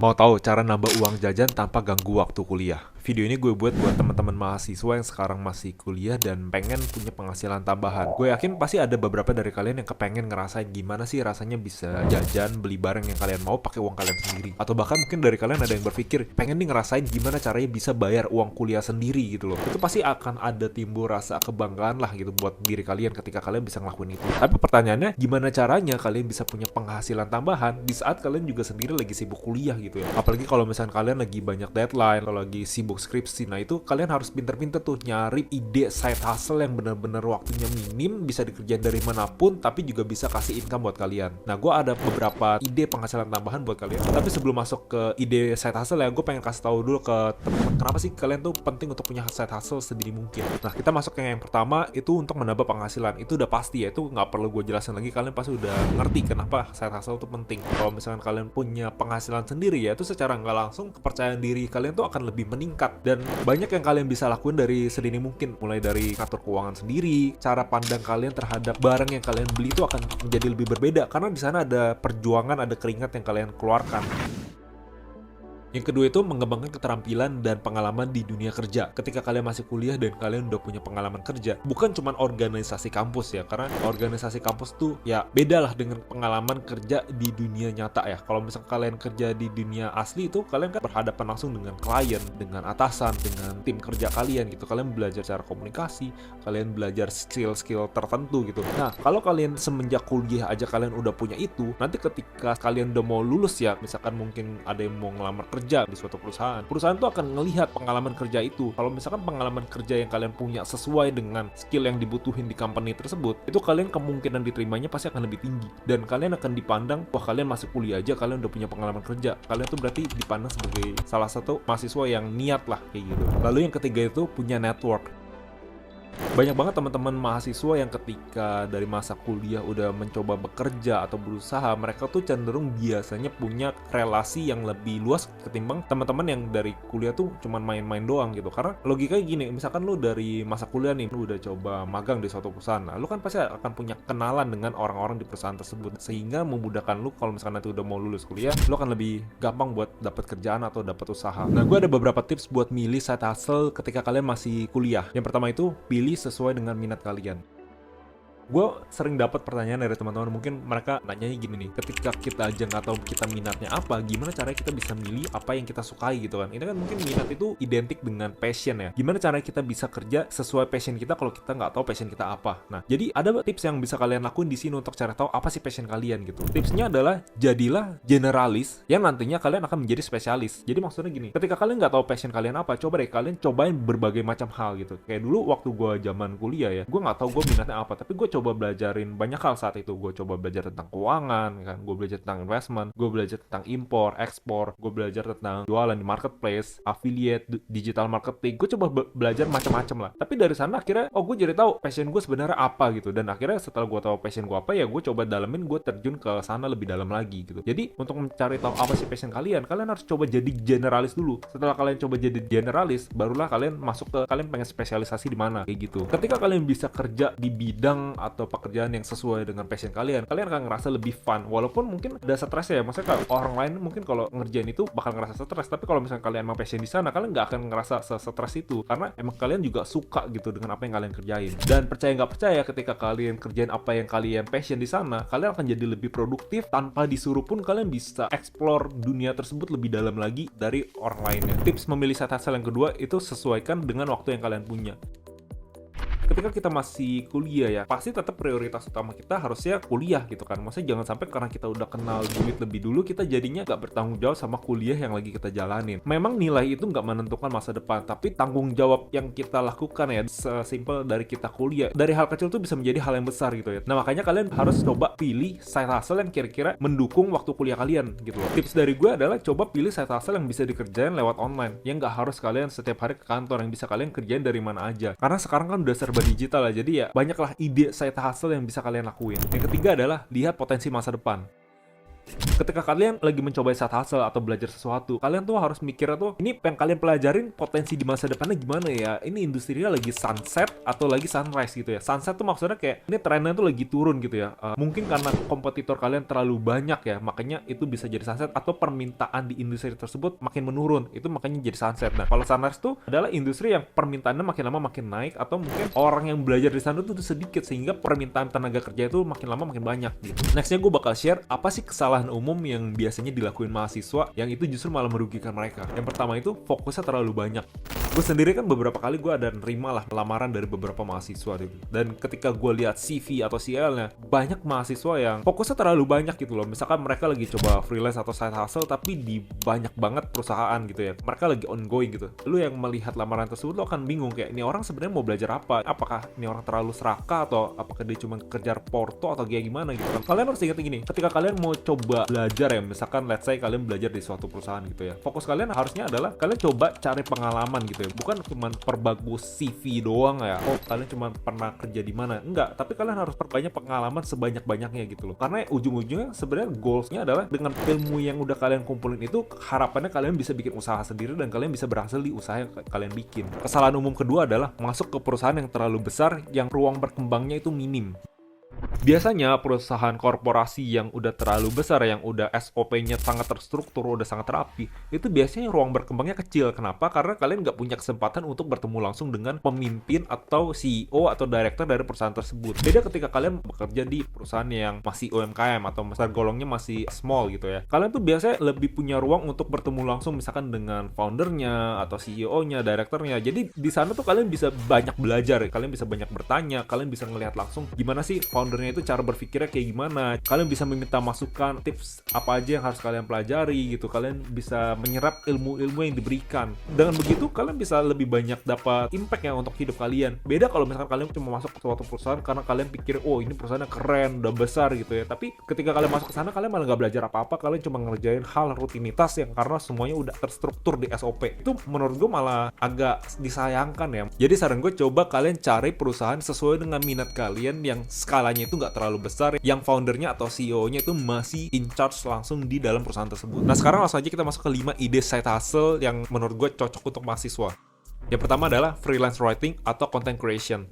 Mau tahu cara nambah uang jajan tanpa ganggu waktu kuliah? Video ini gue buat teman-teman mahasiswa yang sekarang masih kuliah dan pengen punya penghasilan tambahan. Gue yakin pasti ada beberapa dari kalian yang kepengen ngerasain gimana sih rasanya bisa jajan, beli barang yang kalian mau pakai uang kalian sendiri. Atau bahkan mungkin dari kalian ada yang berpikir, pengen nih ngerasain gimana caranya bisa bayar uang kuliah sendiri gitu loh. Itu pasti akan ada timbul rasa kebanggaan lah gitu buat diri kalian ketika kalian bisa ngelakuin itu. Tapi pertanyaannya, gimana caranya kalian bisa punya penghasilan tambahan di saat kalian juga sendiri lagi sibuk kuliah gitu ya. Apalagi kalau misalnya kalian lagi banyak deadline, kalau lagi sibuk skripsi, nah itu kalian harus pinter-pinter tuh nyari ide side hustle yang bener-bener waktunya minim, bisa dikerjain dari manapun, tapi juga bisa kasih income buat kalian. Nah, gue ada beberapa ide penghasilan tambahan buat kalian. Tapi sebelum masuk ke ide side hustle ya, gue pengen kasih tahu dulu ke teman-teman kenapa sih kalian tuh penting untuk punya side hustle sedini mungkin. Nah, kita masuk ke yang pertama, itu untuk menambah penghasilan. Itu udah pasti ya, itu nggak perlu gue jelasin lagi, kalian pasti udah ngerti kenapa side hustle itu penting. Kalau misalkan kalian punya penghasilan sendiri ya, itu secara nggak langsung kepercayaan diri kalian tuh akan lebih meningkat, dan banyak yang kalian bisa lakuin dari sedini mungkin, mulai dari ngatur keuangan sendiri, cara pandang kalian terhadap barang yang kalian beli itu akan menjadi lebih berbeda karena di sana ada perjuangan, ada keringat yang kalian keluarkan. Yang kedua itu mengembangkan keterampilan dan pengalaman di dunia kerja. Ketika kalian masih kuliah dan kalian udah punya pengalaman kerja, bukan cuma organisasi kampus ya, karena organisasi kampus tuh ya beda lah dengan pengalaman kerja di dunia nyata ya. Kalau misalnya kalian kerja di dunia asli itu, kalian kan berhadapan langsung dengan klien, dengan atasan, dengan tim kerja kalian gitu. Kalian belajar cara komunikasi, kalian belajar skill-skill tertentu gitu. Nah, kalau kalian semenjak kuliah aja kalian udah punya itu, nanti ketika kalian udah mau lulus ya, misalkan mungkin ada yang mau ngelamar kerja di suatu perusahaan tuh akan ngelihat pengalaman kerja itu. Kalau misalkan pengalaman kerja yang kalian punya sesuai dengan skill yang dibutuhin di company tersebut, itu kalian kemungkinan diterimanya pasti akan lebih tinggi, dan kalian akan dipandang, wah kalian masih kuliah aja kalian udah punya pengalaman kerja, kalian tuh berarti dipandang sebagai salah satu mahasiswa yang niat lah kayak gitu. Lalu yang ketiga itu punya network. Banyak banget teman-teman mahasiswa yang ketika dari masa kuliah udah mencoba bekerja atau berusaha, mereka tuh cenderung biasanya punya relasi yang lebih luas ketimbang teman-teman yang dari kuliah tuh cuman main-main doang gitu. Karena logikanya gini, misalkan lu dari masa kuliah nih, lu udah coba magang di suatu perusahaan, nah, lu kan pasti akan punya kenalan dengan orang-orang di perusahaan tersebut, sehingga memudahkan lu kalau misalkan nanti udah mau lulus kuliah, lu akan lebih gampang buat dapat kerjaan atau dapat usaha. Nah, gue ada beberapa tips buat milih side hustle ketika kalian masih kuliah. Yang pertama itu, pilih sesuai dengan minat kalian. Gue sering dapat pertanyaan dari teman-teman, mungkin mereka nanyanya gini nih, ketika kita aja nggak tahu kita minatnya apa, gimana caranya kita bisa milih apa yang kita sukai gitu kan. Ini kan mungkin minat itu identik dengan passion ya, gimana caranya kita bisa kerja sesuai passion kita kalau kita nggak tahu passion kita apa. Nah, jadi ada tips yang bisa kalian lakuin di sini untuk cara tahu apa sih passion kalian gitu. Tipsnya adalah, jadilah generalis yang nantinya kalian akan menjadi spesialis. Jadi maksudnya gini, ketika kalian nggak tahu passion kalian apa, coba deh kalian cobain berbagai macam hal gitu. Kayak dulu waktu gue zaman kuliah ya, gue nggak tahu gue minatnya apa, tapi gue coba belajarin banyak hal saat itu. Gue coba belajar tentang keuangan kan, gue belajar tentang investment, gue belajar tentang impor, ekspor, gue belajar tentang jualan di marketplace, affiliate, digital marketing. Gue coba belajar macam-macam lah. Tapi dari sana akhirnya, oh gue jadi tahu passion gue sebenarnya apa gitu. Dan akhirnya setelah gue tahu passion gue apa, ya gue coba dalemin, gue terjun ke sana lebih dalam lagi gitu. Jadi untuk mencari tahu apa sih passion kalian, kalian harus coba jadi generalis dulu. Setelah kalian coba jadi generalis, barulah kalian masuk ke kalian pengen spesialisasi di mana kayak gitu. Ketika kalian bisa kerja di bidang atau pekerjaan yang sesuai dengan passion kalian, kalian akan ngerasa lebih fun. Walaupun mungkin ada stres ya, maksudnya kalau orang lain mungkin kalau ngerjain itu bakal ngerasa stres, tapi kalau misalnya kalian emang passion di sana, kalian nggak akan ngerasa stres itu, karena emang kalian juga suka gitu dengan apa yang kalian kerjain. Dan percaya nggak percaya, ketika kalian kerjain apa yang kalian passion di sana, kalian akan jadi lebih produktif. Tanpa disuruh pun kalian bisa explore dunia tersebut lebih dalam lagi dari orang lainnya. Tips memilih side hustle yang kedua itu, sesuaikan dengan waktu yang kalian punya. Ketika kita masih kuliah ya, pasti tetap prioritas utama kita harusnya kuliah gitu kan. Maksudnya jangan sampai karena kita udah kenal duit lebih dulu, kita jadinya nggak bertanggung jawab sama kuliah yang lagi kita jalanin. Memang nilai itu nggak menentukan masa depan, tapi tanggung jawab yang kita lakukan ya, sesimpel dari kita kuliah, dari hal kecil tuh bisa menjadi hal yang besar gitu ya. Nah, makanya kalian harus coba pilih side hustle yang kira-kira mendukung waktu kuliah kalian gitu loh. Tips dari gue adalah coba pilih side hustle yang bisa dikerjain lewat online, yang nggak harus kalian setiap hari ke kantor, yang bisa kalian kerjain dari mana aja. Karena sekarang kan udah serba digital lah, jadi ya banyaklah ide side hustle yang bisa kalian lakuin. Yang ketiga adalah lihat potensi masa depan. Ketika kalian lagi mencoba side hustle atau belajar sesuatu, kalian tuh harus mikirnya tuh, ini yang kalian pelajarin potensi di masa depannya gimana ya? Ini industrinya lagi sunset atau lagi sunrise gitu ya. Sunset tuh maksudnya kayak ini trennya tuh lagi turun gitu ya. Mungkin karena kompetitor kalian terlalu banyak ya, makanya itu bisa jadi sunset, atau permintaan di industri tersebut makin menurun, itu makanya jadi sunset. Nah, kalau sunrise tuh adalah industri yang permintaannya makin lama makin naik, atau mungkin orang yang belajar di sana tuh sedikit sehingga permintaan tenaga kerja itu makin lama makin banyak gitu. Nextnya gue bakal share apa sih kesalahan umum yang biasanya dilakuin mahasiswa yang itu justru malah merugikan mereka. Yang pertama itu fokusnya terlalu banyak. Gue sendiri kan beberapa kali gue ada nerima lah lamaran dari beberapa mahasiswa gitu. Dan ketika gue lihat CV atau CL-nya, banyak mahasiswa yang fokusnya terlalu banyak gitu loh. Misalkan mereka lagi coba freelance atau side hustle tapi di banyak banget perusahaan gitu ya. Mereka lagi ongoing gitu. Lu yang melihat lamaran tersebut lo akan bingung kayak ini orang sebenarnya mau belajar apa? Apakah ini orang terlalu serakah atau apakah dia cuma kejar porto atau kayak gimana gitu kan. Kalian harus ingat gini, ketika kalian mau coba belajar ya, misalkan let's say kalian belajar di suatu perusahaan gitu ya. Fokus kalian harusnya adalah kalian coba cari pengalaman gitu ya. Bukan cuma perbagus CV doang ya. Oh, kalian cuma pernah kerja di mana? Enggak, tapi kalian harus perbanyak pengalaman sebanyak-banyaknya gitu loh. Karena ujung-ujungnya sebenarnya goalsnya adalah dengan ilmu yang udah kalian kumpulin itu, harapannya kalian bisa bikin usaha sendiri dan kalian bisa berhasil di usaha yang kalian bikin. Kesalahan umum kedua adalah masuk ke perusahaan yang terlalu besar yang ruang berkembangnya itu minim. Biasanya perusahaan korporasi yang udah terlalu besar, yang udah SOP-nya sangat terstruktur, udah sangat rapi, itu biasanya ruang berkembangnya kecil. Kenapa? Karena kalian nggak punya kesempatan untuk bertemu langsung dengan pemimpin atau CEO atau director dari perusahaan tersebut. Beda ketika kalian bekerja di perusahaan yang masih UMKM atau golongnya masih small gitu ya. Kalian tuh biasanya lebih punya ruang untuk bertemu langsung misalkan dengan foundernya atau CEO-nya, directornya. Jadi di sana tuh kalian bisa banyak belajar, kalian bisa banyak bertanya, kalian bisa ngelihat langsung gimana sih foundernya itu cara berpikirnya kayak gimana. Kalian bisa meminta masukan, tips apa aja yang harus kalian pelajari gitu. Kalian bisa menyerap ilmu-ilmu yang diberikan. Dengan begitu kalian bisa lebih banyak dapat impact ya untuk hidup kalian. Beda kalau misalkan kalian cuma masuk ke suatu perusahaan karena kalian pikir oh ini perusahaannya keren, udah besar gitu ya. Tapi ketika kalian masuk ke sana kalian malah nggak belajar apa-apa. Kalian cuma ngerjain hal rutinitas yang karena semuanya udah terstruktur di SOP. Itu menurut gue malah agak disayangkan ya. Jadi saran gue, coba kalian cari perusahaan sesuai dengan minat kalian yang skalanya itu nggak terlalu besar, yang foundernya atau CEO-nya itu masih in charge langsung di dalam perusahaan tersebut. Nah sekarang langsung aja kita masuk ke 5 ide side hustle yang menurut gue cocok untuk mahasiswa. Yang pertama adalah freelance writing atau content creation.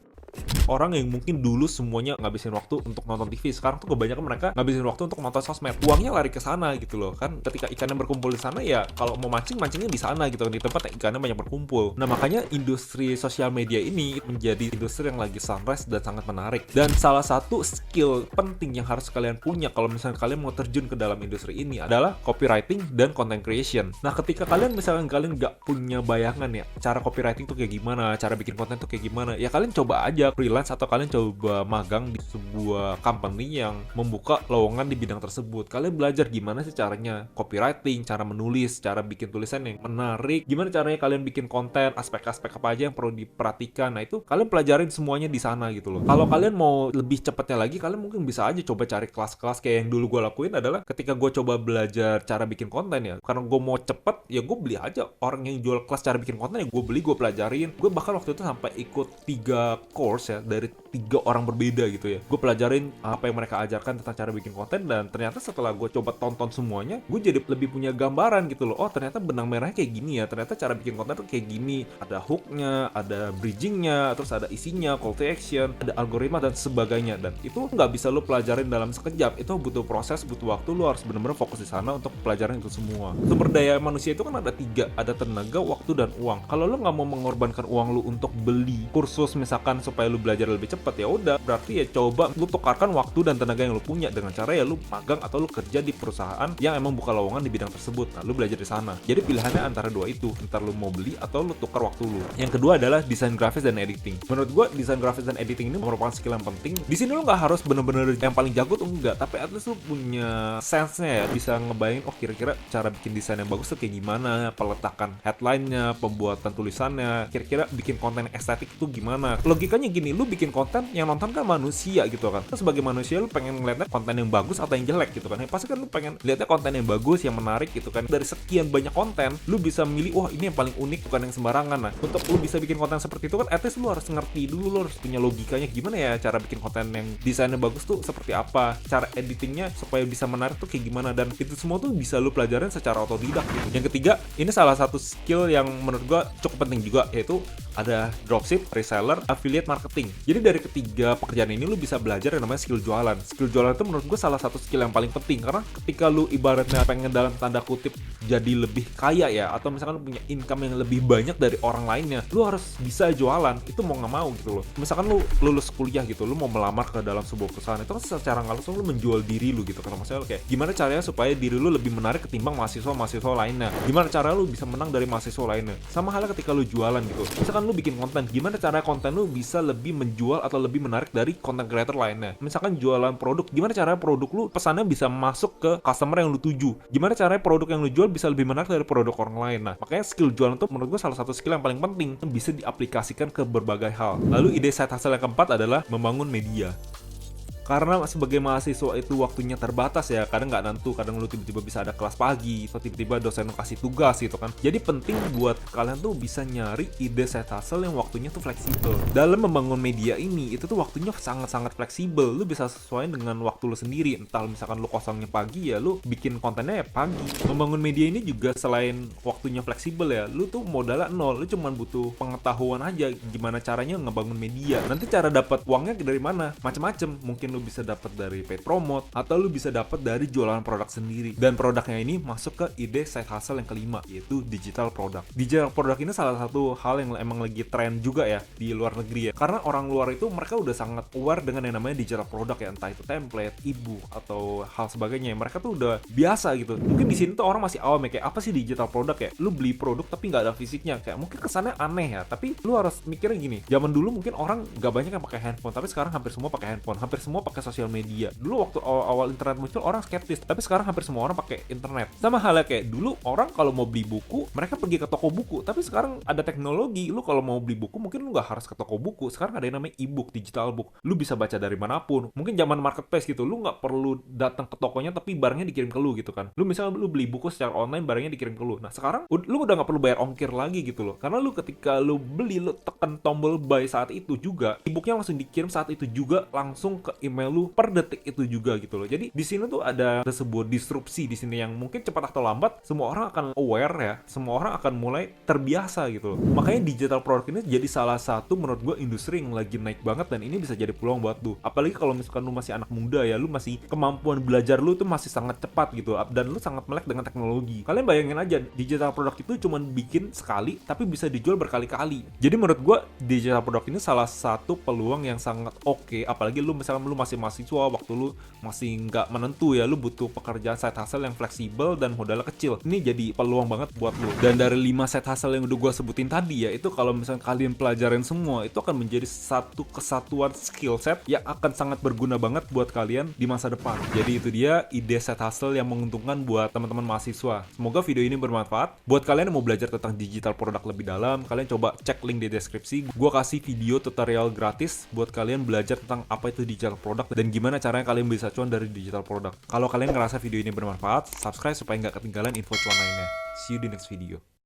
Orang yang mungkin dulu semuanya ngabisin waktu untuk nonton TV, sekarang tuh kebanyakan mereka ngabisin waktu untuk nonton sosmed. Uangnya lari ke sana gitu loh kan. Ketika ikannya berkumpul di sana ya kalau mau mancingnya di sana gitu kan, di tempat ikannya banyak berkumpul. Nah makanya industri sosial media ini menjadi industri yang lagi sunrise dan sangat menarik. Dan salah satu skill penting yang harus kalian punya kalau misalnya kalian mau terjun ke dalam industri ini adalah copywriting dan content creation. Nah ketika kalian misalkan kalian nggak punya bayangan ya cara copywriting tuh kayak gimana, cara bikin konten tuh kayak gimana, ya kalian coba aja freelance atau kalian coba magang di sebuah company yang membuka lowongan di bidang tersebut. Kalian belajar gimana sih caranya copywriting, cara menulis, cara bikin tulisan yang menarik, gimana caranya kalian bikin konten, aspek-aspek apa aja yang perlu diperhatikan. Nah itu kalian pelajarin semuanya di sana gitu loh. Kalau kalian mau lebih cepatnya lagi, kalian mungkin bisa aja coba cari kelas-kelas kayak yang dulu gue lakuin adalah ketika gue coba belajar cara bikin konten ya. Karena gue mau cepet, ya gue beli aja orang yang jual kelas cara bikin konten ya gue beli, gue pelajarin. Gue bahkan waktu itu sampai ikut 3 course ya dari 3 orang berbeda gitu ya. Gue pelajarin apa yang mereka ajarkan tentang cara bikin konten, dan ternyata setelah gue coba tonton semuanya, gue jadi lebih punya gambaran gitu loh. Oh ternyata benang merahnya kayak gini ya, ternyata cara bikin konten tuh kayak gini. Ada hooknya, ada bridgingnya, terus ada isinya, call to action, ada algoritma dan sebagainya. Dan itu nggak bisa lo pelajarin dalam sekejap. Itu butuh proses, butuh waktu. Lo harus benar-benar fokus di sana untuk pelajaran itu semua. Sumber daya manusia itu kan ada 3, ada tenaga, waktu, dan uang. Kalau lo nggak mau mengorbankan uang lo untuk beli kursus misalkan supaya lo belajar lebih cepat, ya udah berarti ya coba lu tukarkan waktu dan tenaga yang lu punya dengan cara ya lu magang atau lu kerja di perusahaan yang emang buka lowongan di bidang tersebut. Nah lu belajar di sana. Jadi pilihannya antara 2 itu, entar lu mau beli atau lu tukar waktu lu. Yang kedua adalah desain grafis dan editing. Menurut gua desain grafis dan editing ini merupakan skill yang penting. Di sini lu nggak harus bener-bener yang paling jago tuh, enggak, tapi at least lu punya sense-nya ya, bisa ngebayangin oh kira-kira cara bikin desain yang bagus tuh kayak gimana, peletakan headline-nya, pembuatan tulisannya, kira-kira bikin konten estetik itu gimana. Logikanya Soalnya gini, lu bikin konten yang nonton kan manusia gitu kan. Terus sebagai manusia lu pengen ngeliatnya konten yang bagus atau yang jelek gitu kan. Ya, pasti kan lu pengen lihatnya konten yang bagus, yang menarik gitu kan. Dari sekian banyak konten, lu bisa milih wah ini yang paling unik bukan yang sembarangan. Nah, untuk lu bisa bikin konten seperti itu kan at least lu harus ngerti dulu, lu harus punya logikanya gimana ya cara bikin konten yang desainnya bagus tuh seperti apa, cara editingnya supaya bisa menarik tuh kayak gimana, dan itu semua tuh bisa lu pelajarin secara otodidak gitu. Yang ketiga, ini salah satu skill yang menurut gua cukup penting juga, yaitu ada dropship, reseller, affiliate marketing. Jadi dari ketiga pekerjaan ini lu bisa belajar yang namanya skill jualan. Skill jualan itu menurut gue salah satu skill yang paling penting, karena ketika lu ibaratnya pengen dalam tanda kutip jadi lebih kaya ya, atau misalkan lu punya income yang lebih banyak dari orang lainnya, lu harus bisa jualan. Itu mau nggak mau gitu loh. Misalkan lu lulus kuliah gitu, lu mau melamar ke dalam sebuah perusahaan, itu kan secara nggak langsung lu menjual diri lu gitu. Karena maksudnya kayak gimana caranya supaya diri lu lebih menarik ketimbang mahasiswa lainnya. Gimana cara lu bisa menang dari mahasiswa lainnya. Sama halnya ketika lu jualan gitu. Misalkan lu bikin konten, gimana cara konten lu bisa lebih menjual atau lebih menarik dari content creator lainnya. Misalkan jualan produk, gimana cara produk lu pesannya bisa masuk ke customer yang lu tuju. Gimana caranya produk yang lu jual bisa lebih menarik dari produk orang lain. Nah, makanya skill jualan itu menurut gue salah satu skill yang paling penting, bisa diaplikasikan ke berbagai hal. Lalu ide side hustle yang keempat adalah membangun media. Karena sebagai mahasiswa itu waktunya terbatas ya, kadang nggak nentu, kadang lu tiba-tiba bisa ada kelas pagi, atau tiba-tiba dosen lu kasih tugas gitu kan. Jadi penting buat kalian tuh bisa nyari ide side hustle yang waktunya tuh fleksibel. Dalam membangun media ini, itu tuh waktunya sangat-sangat fleksibel. Lu bisa sesuaiin dengan waktu lu sendiri. Entah misalkan lu kosongnya pagi ya, lu bikin kontennya ya pagi. Membangun media ini juga selain waktunya fleksibel ya, lu tuh modalnya nol. Lu cuma butuh pengetahuan aja gimana caranya ngebangun media. Nanti cara dapat uangnya dari mana? Macem-macem. Mungkin lu bisa dapat dari paid promote, atau lu bisa dapat dari jualan produk sendiri. Dan produknya ini masuk ke ide side hustle yang kelima, yaitu digital product. Digital product ini salah satu hal yang emang lagi tren juga ya di luar negeri ya. Karena orang luar itu mereka udah sangat aware dengan yang namanya digital product ya, entah itu template, ebook atau hal sebagainya. Mereka tuh udah biasa gitu. Mungkin di sini tuh orang masih awam ya, kayak apa sih digital product ya? Lu beli produk tapi nggak ada fisiknya, kayak mungkin kesannya aneh ya. Tapi lu harus mikirnya gini. Zaman dulu mungkin orang nggak banyak yang pakai handphone, tapi sekarang hampir semua pakai handphone. Hampir semua pakai sosial media. Dulu waktu awal internet muncul orang skeptis, tapi sekarang hampir semua orang pakai internet. Sama halnya kayak dulu orang kalau mau beli buku, mereka pergi ke toko buku, tapi sekarang ada teknologi. Lu kalau mau beli buku mungkin lu nggak harus ke toko buku. Sekarang ada yang namanya e-book, digital book. Lu bisa baca dari manapun. Mungkin zaman marketplace gitu, lu nggak perlu datang ke tokonya tapi barangnya dikirim ke lu gitu kan. Lu misalnya lu beli buku secara online, barangnya dikirim ke lu. Nah, sekarang lu udah nggak perlu bayar ongkir lagi gitu loh. Karena lu ketika lu beli, lu tekan tombol buy saat itu juga, e-booknya langsung dikirim saat itu juga langsung ke email lu per detik itu juga gitu loh. Jadi di sini tuh ada sebuah disrupsi di sini yang mungkin cepat atau lambat semua orang akan aware ya, semua orang akan mulai terbiasa gitu loh. Makanya digital product ini jadi salah satu menurut gue industri yang lagi naik banget, dan ini bisa jadi peluang buat lu. Apalagi kalau misalkan lu masih anak muda ya, lu masih kemampuan belajar lu tuh masih sangat cepat gitu, dan lu sangat melek dengan teknologi. Kalian bayangin aja, digital product itu cuma bikin sekali tapi bisa dijual berkali-kali. Jadi menurut gue digital product ini salah satu peluang yang sangat oke. Apalagi lu misalnya lu masih mahasiswa, waktu lu masih nggak menentu ya, lu butuh pekerjaan side hustle yang fleksibel dan modalnya kecil. Ini jadi peluang banget buat lu. Dan dari 5 side hustle yang udah gue sebutin tadi ya, itu kalau misalnya kalian pelajarin semua, itu akan menjadi satu kesatuan skill set yang akan sangat berguna banget buat kalian di masa depan. Jadi itu dia ide side hustle yang menguntungkan buat teman-teman mahasiswa. Semoga video ini bermanfaat. Buat kalian yang mau belajar tentang digital product lebih dalam, kalian coba cek link di deskripsi. Gue kasih video tutorial gratis buat kalian belajar tentang apa itu digital product dan gimana caranya kalian bisa cuan dari digital product. Kalau kalian ngerasa video ini bermanfaat, subscribe supaya nggak ketinggalan info cuan lainnya. See you di next video.